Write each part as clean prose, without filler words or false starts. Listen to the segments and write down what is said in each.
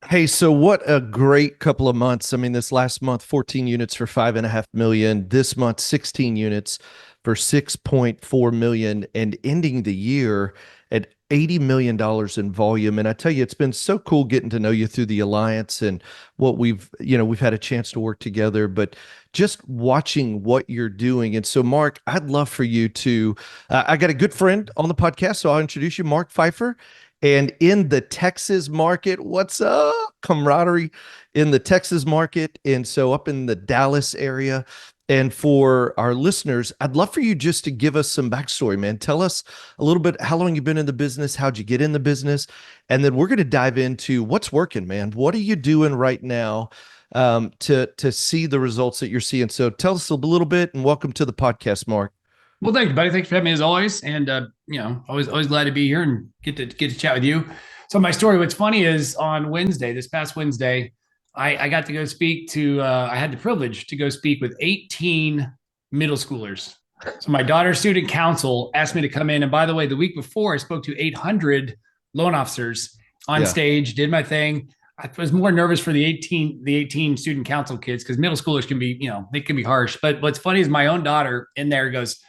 Hey, so what a great couple of months. I mean, this last month, 14 units for 5.5 million. This month, 16 units for 6.4 million, and ending the year at $80 million in volume. And I tell you, it's been so cool getting to know you through the Alliance and what we've had a chance to work together, but just watching what you're doing. And so, Mark, I'd love for you to, I got a good friend on the podcast, so I'll introduce you, Mark Pfeiffer. And in the Texas market, what's up? Camaraderie in the Texas market. And so up in the Dallas area. And for our listeners, I'd love for you just to give us some backstory, man. Tell us a little bit how long you've been in the business, how'd you get in the business? And then we're going to dive into what's working, man. What are you doing right now to see the results that you're seeing? So tell us a little bit and welcome to the podcast, Mark. Well, thank you, buddy. Thanks for having me as always. And always glad to be here and get to chat with you. So my story, what's funny is on Wednesday, this past Wednesday, I got to go speak to I had the privilege to go speak with 18 middle schoolers. So my daughter's student council asked me to come in. And by the way, the week before I spoke to 800 loan officers on Yeah. stage, did my thing. I was more nervous for the 18 student council kids because middle schoolers can be, they can be harsh. But what's funny is my own daughter in there goes,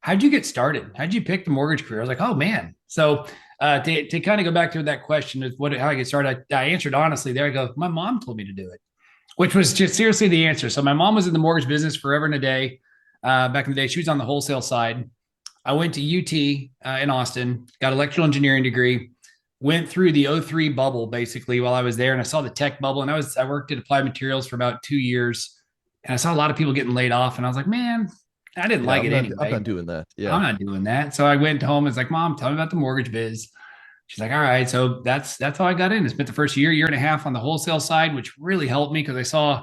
how'd you get started? How'd you pick the mortgage career? I was like, oh man. So to kind of go back to that question of how I get started, I answered honestly there. I go, my mom told me to do it, which was just seriously the answer. So my mom was in the mortgage business forever and a day. Back in the day, she was on the wholesale side. I went to UT in Austin, got an electrical engineering degree, went through the '03 bubble basically while I was there. And I saw the tech bubble and I worked at Applied Materials for about 2 years. And I saw a lot of people getting laid off. And I was like, man, I didn't Yeah. like I'm it not I'm anyway. not doing that. Yeah. I'm not doing that. So I went home. It's like, Mom, tell me about the mortgage biz. She's like, all right. So that's how I got in. I spent the first year and a half on the wholesale side, which really helped me because I saw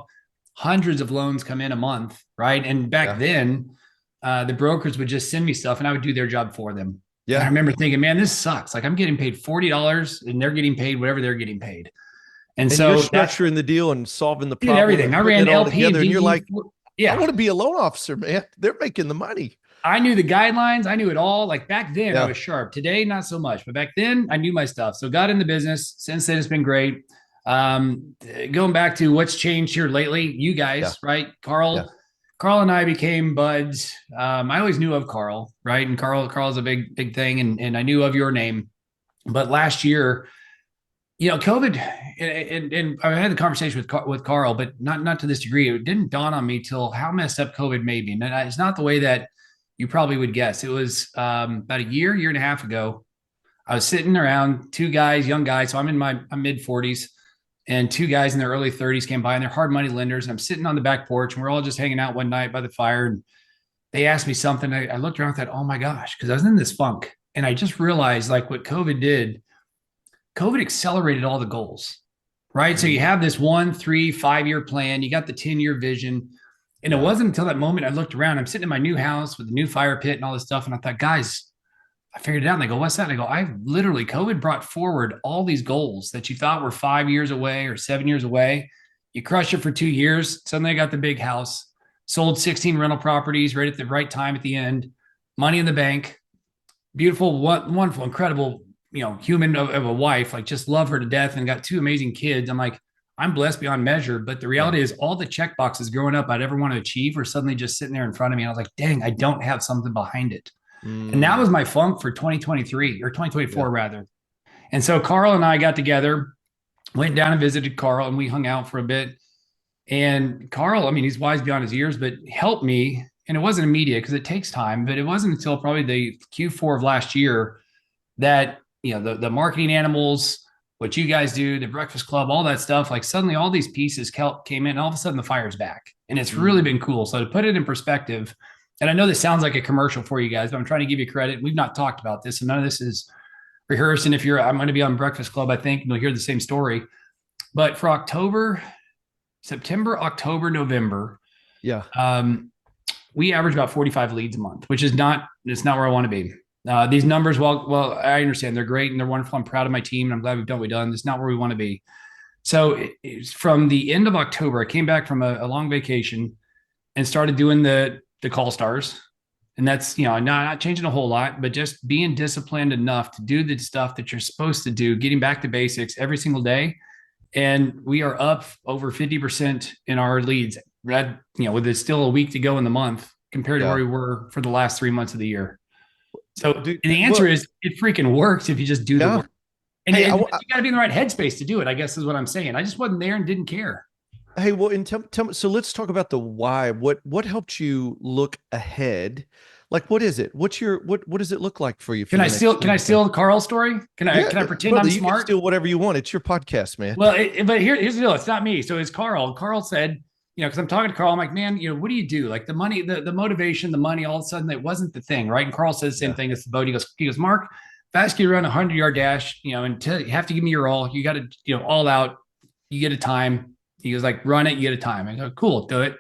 hundreds of loans come in a month, right? And back Yeah. then, the brokers would just send me stuff and I would do their job for them. And I Yeah. remember thinking, man, this sucks. Like I'm getting paid $40 and they're getting paid whatever they're getting paid. And And you're so that's structuring the deal and solving the did problem everything. and I putting ran it all LP and together. And you're DD. like, I Yeah. want to be a loan officer, man. They're making the money. I knew the guidelines. I knew it all. Like back then, I Yeah. was sharp. Today, not so much. But back then, I knew my stuff. So got in the business. Since then, it's been great. Going back to what's changed here lately, you Yeah. guys, right? Yeah. Carl and I became buds. I always knew of Carl, right? And Carl's a big thing, and I knew of your name. But last year, COVID, and I had the conversation with Carl, but not to this degree. It didn't dawn on me till how messed up COVID made me. And it's not the way that you probably would guess. It was about a year and a half ago. I was sitting around two guys, young guys. So I'm in my mid 40s, and two guys in their early 30s came by, and they're hard money lenders. And I'm sitting on the back porch, and we're all just hanging out one night by the fire. And they asked me something. I looked around and thought, oh my gosh, because I was in this funk, and I just realized like what COVID did. COVID accelerated all the goals, right? So you Mm, have this 1, 3, 5 year plan, you got the 10-year vision. And it yeah. wasn't until that moment I looked around. I'm sitting in my new house with the new fire pit and all this stuff. And I thought, guys, I figured it out. And they go, what's that? And I go, I literally, COVID brought forward all these goals that you thought were 5 years away or 7 years away. You crush it for 2 years. Suddenly I got the big house, sold 16 rental properties right at the right time at the end, money in the bank, beautiful, wonderful, incredible, human of a wife, like just love her to death and got two amazing kids. I'm like, I'm blessed beyond measure. But the Yeah. reality is all the check boxes growing up I'd ever want to achieve were suddenly just sitting there in front of me. And I was like, dang, I don't have something behind it. And that Mm, was my funk for 2023 or yeah. 2024 rather. And so Carl and I got together, went down and visited Carl and we hung out for a bit. And Carl, I mean, he's wise beyond his years, but helped me. And it wasn't immediate because it takes time, but it wasn't until probably the Q4 of last year that the marketing animals, what you guys do, the Breakfast Club, all that stuff, like suddenly all these pieces came in and all of a sudden the fire's back, and it's really Mm, been cool. So to put it in perspective, and I know this sounds like a commercial for you guys, but I'm trying to give you credit. We've not talked about this, and none of this is rehearsed. And if I'm going to be on Breakfast Club, I think you'll hear the same story. But for September, October, November, yeah. um, we average about 45 leads a month, which is not, it's not where I want to be. These numbers, well, I understand they're great and they're wonderful. I'm proud of my team and I'm glad we've done what we've done. It's not where we want to be. So it's from the end of October, I came back from a long vacation and started doing the call stars. And that's, not changing a whole lot, but just being disciplined enough to do the stuff that you're supposed to do, getting back to basics every single day. and we are up over 50% in our leads. With it still a week to go in the month compared to where Yeah. we were for the last 3 months of the year. So Dude, the answer well, is it freaking works if you just do the yeah. work. And, Hey, and you got to be in the right headspace to do it, I guess is what I'm saying. I just wasn't there and didn't care. hey, well, and tell me, so let's talk about the why. What helped you look ahead? Like, what is it? What does it look like for you for Can I the next steal? Can three I to five? steal Carl's story? Can I? Yeah, Can I pretend brother, I'm you can smart? steal whatever you want. It's your podcast, man. Well, but here's the deal. It's not me. So it's Carl. Carl said, because I'm talking to Carl, I'm like, man, what do you do? Like the money, the motivation, the money, all of a sudden it wasn't the thing, right? And Carl says the same Yeah. thing as the boat. He goes, Mark, if I ask you to run a 100-yard dash, and you have to give me your all. You got to, all out. You get a time. He goes, like, run it. You get a time. I go, cool, do it.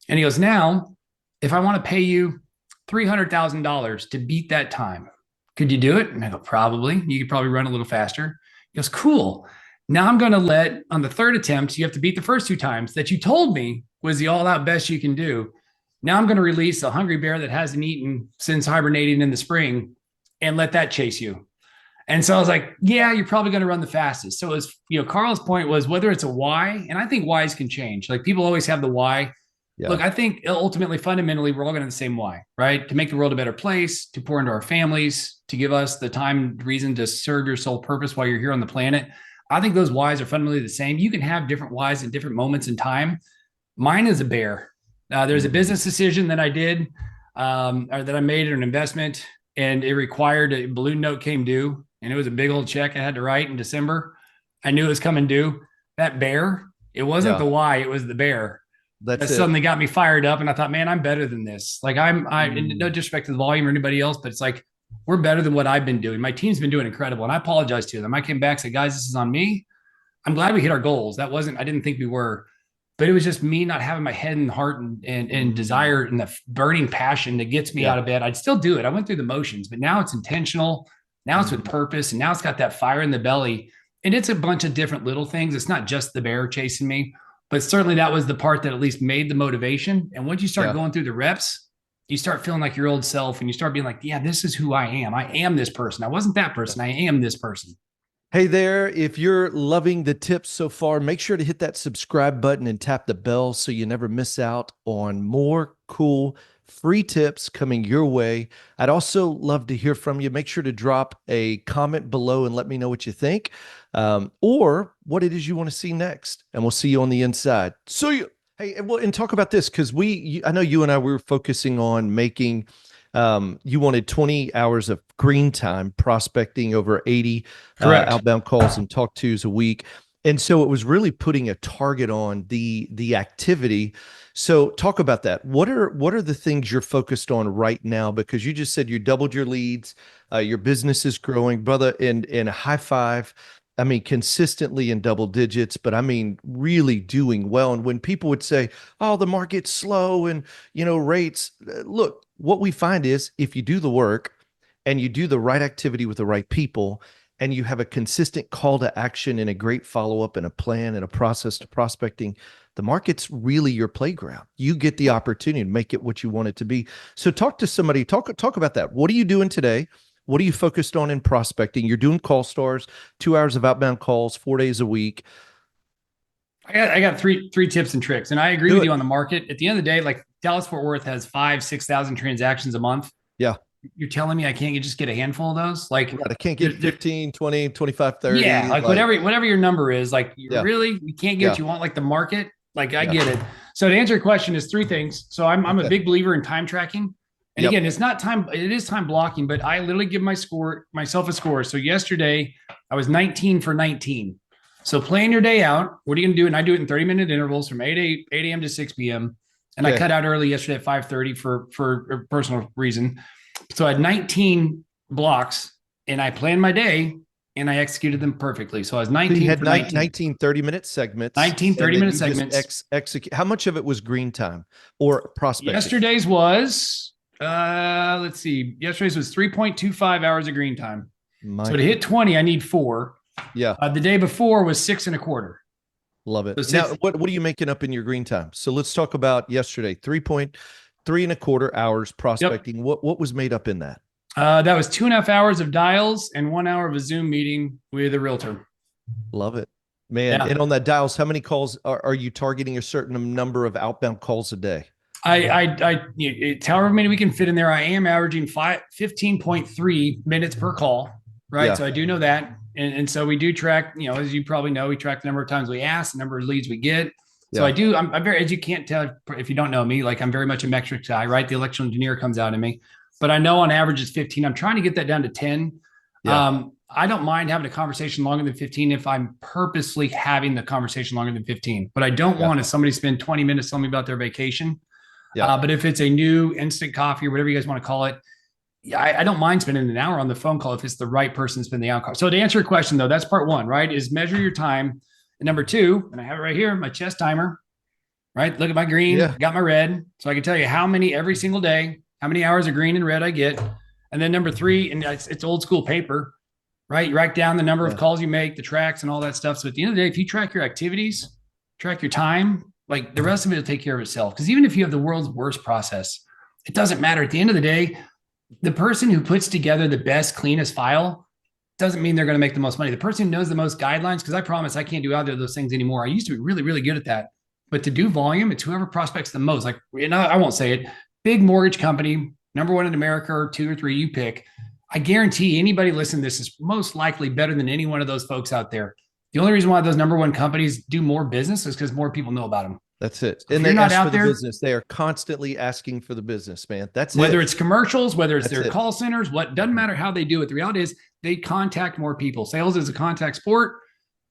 And he goes, now, if I want to pay you $300,000 to beat that time, could you do it? And I go, probably. You could probably run a little faster. He goes, cool. Now I'm going to let, on the third attempt, you have to beat the first two times that you told me was the all out best you can do. Now I'm going to release a hungry bear that hasn't eaten since hibernating in the spring and let that chase you. And so I was like, yeah, you're probably going to run the fastest. So it was, Carl's point was whether it's a why, and I think whys can change. Like people always have the why. Yeah. Look, I think ultimately, fundamentally, we're all going to the same why, right? To make the world a better place, to pour into our families, to give us the time, reason to serve your sole purpose while you're here on the planet. I think those whys are fundamentally the same. You can have different whys at different moments in time. Mine is a bear. There's a business decision that I did, or that I made an investment, and it required a balloon note came due, and it was a big old check I had to write in December. I knew it was coming due. That bear, it wasn't Yeah. the why, it was the bear that That's it. suddenly got me fired up. And I thought, man, I'm better than this. Like and no Mm. disrespect to the volume or anybody else, but it's like, we're better than what I've been doing. My team's been doing incredible. And I apologize to them. I came back and said, guys, this is on me. I'm glad we hit our goals. I didn't think we were, but it was just me not having my head and heart and Mm. desire and the burning passion that gets me Yeah. out of bed. I'd still do it. I went through the motions, but now it's intentional. Now it's with Mm. purpose. And now it's got that fire in the belly. And it's a bunch of different little things. It's not just the bear chasing me, but certainly that was the part that at least made the motivation. And once you start Yeah. going through the reps, you start feeling like your old self and you start being like, yeah, this is who I am. I am this person. I wasn't that person. I am this person. Hey there, if you're loving the tips so far, make sure to hit that subscribe button and tap the bell so you never miss out on more cool free tips coming your way. I'd also love to hear from you. Make sure to drop a comment below and let me know what you think, or what it is you want to see next. And we'll see you on the inside. See you. Hey, and talk about this because I know you and I, we were focusing on making you wanted 20 hours of green time prospecting over 80 Correct. outbound calls and talk tos a week. And so it was really putting a target on the activity. So talk about that. What are the things you're focused on right now? Because you just said you doubled your leads, your business is growing, brother, and a high five. I mean, consistently in double digits, but I mean, really doing well. And when people would say, "Oh, the market's slow," and rates, look, what we find is if you do the work and you do the right activity with the right people, and you have a consistent call to action and a great follow up and a plan and a process to prospecting, the market's really your playground. You get the opportunity to make it what you want it to be. So talk to somebody, talk about that. What are you doing today? What are you focused on in prospecting? You're doing call stars, 2 hours of outbound calls, 4 days a week. I got three tips and tricks. And I agree Do with it. you on the market. At the end of the day, like Dallas Fort Worth has 6,000 transactions a month. Yeah. You're telling me I can't just get a handful of those? Like, Right. I can't get 15, 20, 25, yeah, 30. like Like, whatever your number is, like you yeah. really you can't get Yeah. what you want, like the market. Like I Yeah. get it. So to answer your question is three things. So I'm a Okay. big believer in time tracking. And Yep. again, it's not time, it is time blocking, but I literally give myself a score. So yesterday I was 19 for 19. So plan your day out. What are you gonna do? And I do it in 30-minute intervals from 8 a.m. to 6 p.m. And I Okay. cut out early yesterday at 5:30 for a personal reason. So I had 19 blocks and I planned my day and I executed them perfectly. So I was So you 19 had for 19. 19 30-minute segments, 19 and 30 then minute you just segments. execute. How much of it was green time or prospecting? Yesterday's was, let's see, yesterday's was 3.25 hours of green time. My So to hit 20, I need 4. Yeah, The day before was 6.25. love it. So Now, six, what are you making up in your green time? So let's talk about yesterday. 3.3 and a quarter hours yep. prospecting. What was made up in that? That was 2.5 hours of dials and 1 hour of a Zoom meeting with a realtor. Love it. Man. Yeah. And on that dials, how many calls are you targeting a certain number of outbound calls a day? It's however many we can fit in there. I am averaging 15.3 minutes per call, right? Yeah. So I do know that. And so we do track, as you probably know, we track the number of times we ask, the number of leads we get. So Yeah. I'm very, as you can't tell if you don't know me, like I'm very much a metrics guy, right? The electrical engineer comes out in me, but I know on average it's 15. I'm trying to get that down to 10. Yeah. I don't mind having a conversation longer than 15 if I'm purposely having the conversation longer than 15. But I don't Yeah. want somebody spend 20 minutes telling me about their vacation. Yeah. But if it's a new instant coffee or whatever you guys want to call it, I don't mind spending an hour on the phone call if it's the right person to spend the hour. So to answer your question, though, that's part one, right? Is measure your time. And number two, and I have it right here, my chest timer, right? Look at my green, Yeah. got my red. So I can tell you how many every single day, how many hours of green and red I get. And then number three, and it's old school paper, right? You write down the number of calls you make, the tracks, and all that stuff. So at the end of the day, if you track your activities, track your time, like the rest of it will take care of itself. Because even if you have the world's worst process, it doesn't matter. At the end of the day, the person who puts together the best, cleanest file doesn't mean they're going to make the most money. The person who knows the most guidelines, because I promise I can't do either of those things anymore. I used to be really, really good at that. But to do volume, it's whoever prospects the most. Like, and I won't say it, big mortgage company, number one in America, or two or three, you pick. I guarantee anybody listening to this is most likely better than any one of those folks out there. The only reason why those number one companies do more business is because more people know about them. That's it. So and you're they not ask out for the there, business. They are constantly asking for the business, man. That's whether it. it's commercials, whether it's That's their it. call centers, what doesn't matter how they do it. The reality is they contact more people. Sales is a contact sport.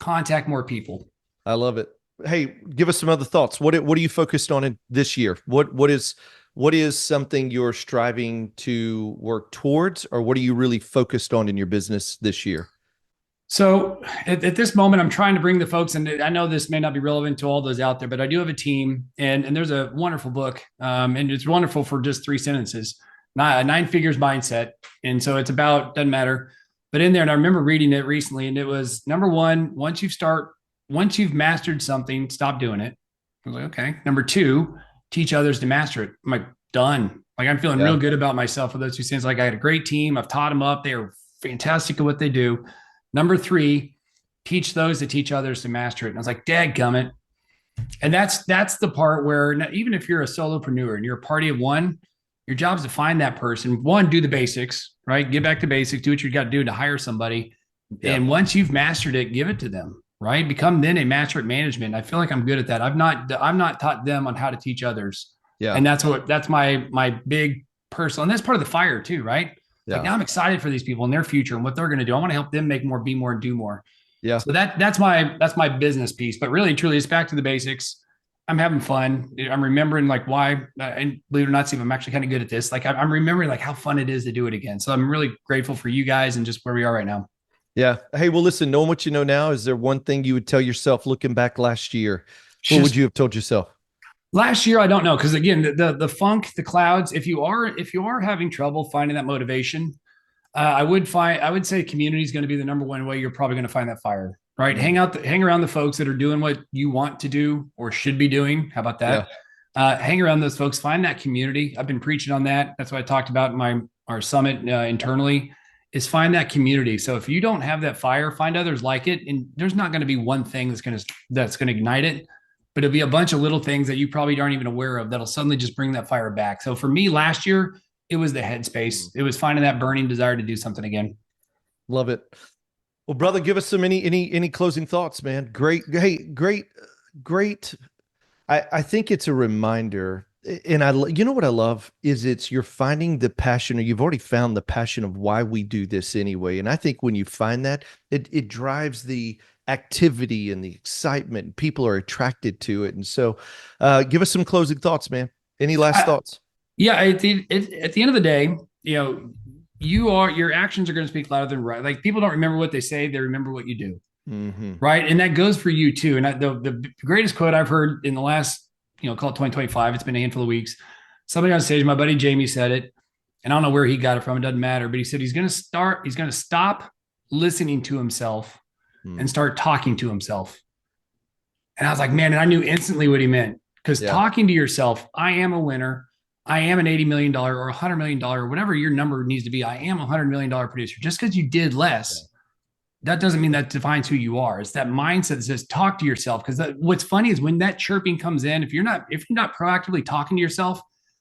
Contact more people. I love it. Hey, give us some other thoughts. What are you focused on in this year? What is something you're striving to work towards, or what are you really focused on in your business this year? So at this moment, I'm trying to bring the folks, and I know this may not be relevant to all those out there, but I do have a team, and there's a wonderful book, and it's wonderful for just 3 sentences, nine figures mindset, and so it's about doesn't matter, but in there, and I remember reading it recently, and it was number one, once you've mastered something, stop doing it. I was like, okay. Number two, teach others to master it. I'm like, done. Like I'm feeling real good about myself with those 2 cents. Like I had a great team. I've taught them up. They are fantastic at what they do. Number three, teach those to teach others to master it. And I was like, dadgummit. And that's the part where even if you're a solopreneur and you're a party of one, your job is to find that person. One, do the basics, right? Get back to basics. Do what you got to do to hire somebody. Yeah. And once you've mastered it, give it to them, right? Become then a master at management. I feel like I'm good at that. I've not taught them on how to teach others. Yeah. And that's my big personal, and that's part of the fire too, right? Yeah. Like now I'm excited for these people and their future and what they're going to do. I want to help them make more, be more, and do more. Yeah. So that's my business piece, but really truly it's back to the basics. I'm having fun. I'm remembering like why, and believe it or not, Steve, I'm actually kind of good at this. Like I'm remembering like how fun it is to do it again. So I'm really grateful for you guys and just where we are right now. Yeah. Hey, well, listen, knowing what you know now, is there one thing you would tell yourself looking back last year? What would you have told yourself? Last year, I don't know. Cause again, the funk, the clouds, if you are having trouble finding that motivation, I would say community is going to be the number one way you're probably going to find that fire, right? Mm-hmm. Hang around the folks that are doing what you want to do or should be doing. How about that? Yeah. Hang around those folks, find that community. I've been preaching on that. That's what I talked about in our summit internally, is find that community. So if you don't have that fire, find others like it. And there's not going to be one thing that's going to ignite it, but it'll be a bunch of little things that you probably aren't even aware of that'll suddenly just bring that fire back. So for me last year, it was the headspace. It was finding that burning desire to do something again. Love it. Well, brother, give us some any closing thoughts, man. Great. Hey, great. I think it's a reminder, and you know what I love is you're finding the passion, or you've already found the passion of why we do this anyway. And I think when you find that, it drives the activity and the excitement. People are attracted to it. And so give us some closing thoughts, man. Any last thoughts? Yeah. At the end of the day, your actions are going to speak louder than right. Like people don't remember what they say. They remember what you do. Mm-hmm. Right. And that goes for you too. And the greatest quote I've heard in the last, call it 2025, it's been a handful of weeks. Somebody on stage, my buddy Jamie said it, and I don't know where he got it from. It doesn't matter, but he said he's going to stop listening to himself and start talking to himself. And I was like, man, and I knew instantly what he meant, because talking to yourself, I am a winner. I am an $80 million or $100 million, or whatever your number needs to be. I am a $100 million producer. Just because you did less that doesn't mean that defines who you are. It's that mindset that says talk to yourself. Because what's funny is when that chirping comes in, if you're not proactively talking to yourself,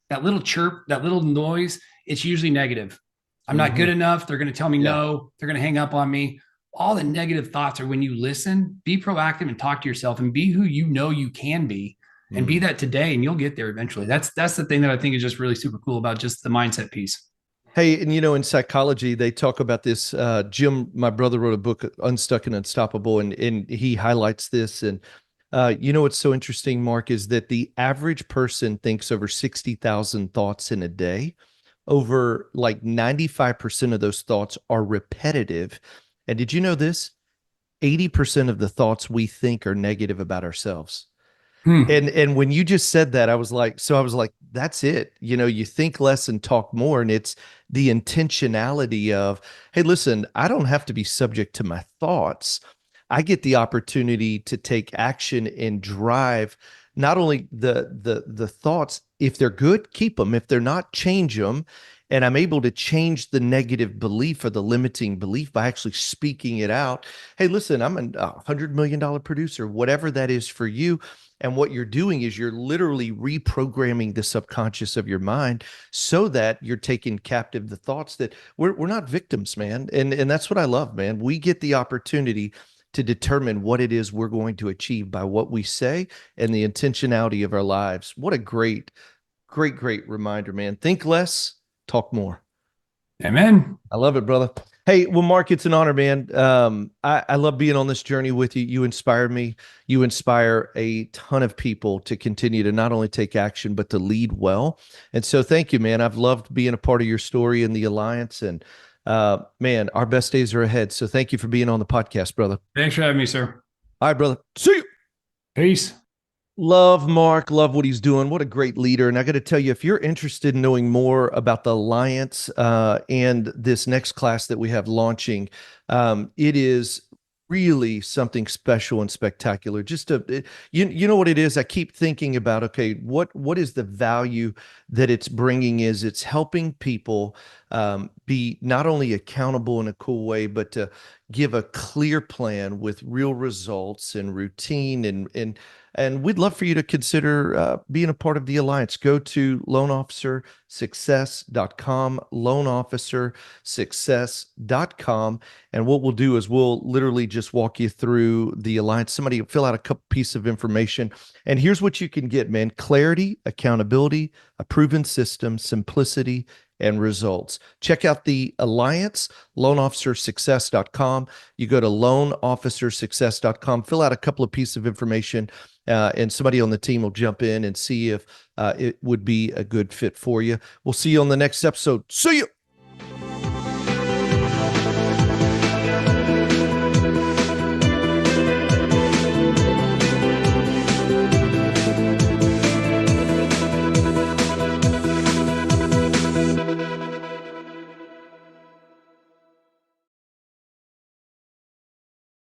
that little chirp, that little noise, it's usually negative. I'm not Hmm. good enough. They're going to tell me Yeah. no. They're going to hang up on me. All the negative thoughts are when you listen, be proactive and talk to yourself and be who you know you can be and be Mm. that today, and you'll get there eventually. That's the thing that I think is just really super cool about just the mindset piece. Hey, and in psychology, they talk about this. Jim, my brother, wrote a book, Unstuck and Unstoppable, and he highlights this. And what's so interesting, Mark, is that the average person thinks over 60,000 thoughts in a day. Over like 95% of those thoughts are repetitive. And did you know this? 80% of the thoughts we think are negative about ourselves. Hmm. And when you just said that, I was like, that's it. You think less and talk more. And it's the intentionality of, hey, listen, I don't have to be subject to my thoughts. I get the opportunity to take action and drive not only the thoughts, if they're good, keep them. If they're not, change them. And I'm able to change the negative belief or the limiting belief by actually speaking it out. Hey, listen, I'm a $100 million producer, whatever that is for you. And what you're doing is you're literally reprogramming the subconscious of your mind so that you're taking captive the thoughts that we're not victims, man. And that's what I love, man. We get the opportunity to determine what it is we're going to achieve by what we say and the intentionality of our lives. What a great, great, great reminder, man. Think less, talk more. Amen. I love it, brother. Hey, well, Mark, it's an honor, man. I love being on this journey with you. You inspired me. You inspire a ton of people to continue to not only take action, but to lead well. And so thank you, man. I've loved being a part of your story in the Alliance. And man, our best days are ahead. So thank you for being on the podcast, brother. Thanks for having me, sir. All right, brother. See you. Peace. Love Mark, love what he's doing. What a great leader. And I got to tell you, if you're interested in knowing more about the Alliance and this next class that we have launching, it is really something special and spectacular. You know what it is? I keep thinking about, okay, what is the value that it's bringing is it's helping people be not only accountable in a cool way, but to give a clear plan with real results and routine and we'd love for you to consider being a part of the Alliance. Go to loanofficersuccess.com, loanofficersuccess.com. And what we'll do is we'll literally just walk you through the Alliance. Somebody will fill out a couple pieces of information. And here's what you can get, man: clarity, accountability, a proven system, simplicity, and results. Check out the Alliance, loanofficersuccess.com. You go to loanofficersuccess.com, fill out a couple of pieces of information, and somebody on the team will jump in and see if it would be a good fit for you. We'll see you on the next episode. See you.